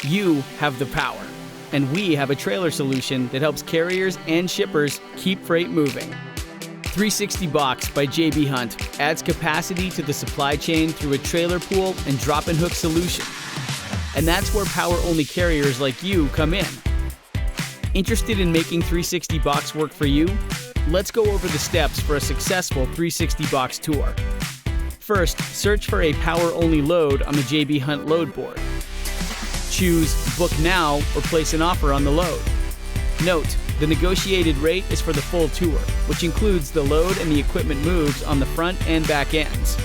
You have the power, and we have a trailer solution that helps carriers and shippers keep freight moving. 360 Box by JB Hunt adds capacity to the supply chain through a trailer pool and drop and hook solution. And that's where power-only carriers like you come in. Interested in making 360 Box work for you? Let's go over the steps for a successful 360 Box tour. First, search for a power-only load on the JB Hunt load board. Choose Book Now or place an offer on the load. Note, the negotiated rate is for the full tour, which includes the load and the equipment moves on the front and back ends.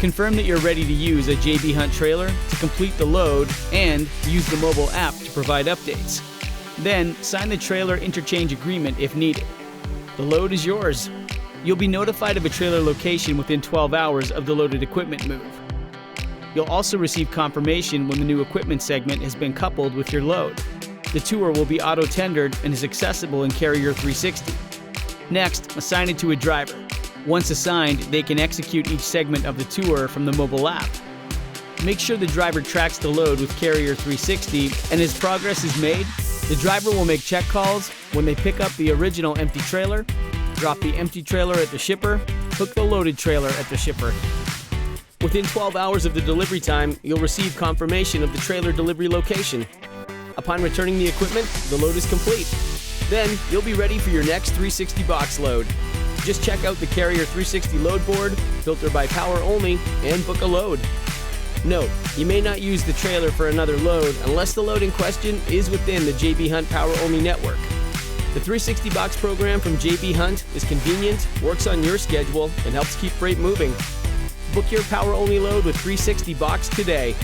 Confirm that you're ready to use a JB Hunt trailer to complete the load and use the mobile app to provide updates. Then, sign the trailer interchange agreement if needed. The load is yours. You'll be notified of a trailer location within 12 hours of the loaded equipment move. You'll also receive confirmation when the new equipment segment has been coupled with your load. The tour will be auto-tendered and is accessible in Carrier 360. Next, assign it to a driver. Once assigned, they can execute each segment of the tour from the mobile app. Make sure the driver tracks the load with Carrier 360, and as progress is made, the driver will make check calls when they pick up the original empty trailer, drop the empty trailer at the shipper, hook the loaded trailer at the shipper. Within 12 hours of the delivery time, you'll receive confirmation of the trailer delivery location. Upon returning the equipment, the load is complete. Then, you'll be ready for your next 360 Box load. Just check out the Carrier 360 load board, filter by power only, and book a load. Note, you may not use the trailer for another load unless the load in question is within the JB Hunt Power Only network. The 360 Box program from JB Hunt is convenient, works on your schedule, and helps keep freight moving. Book your Power Only load with 360 Box today.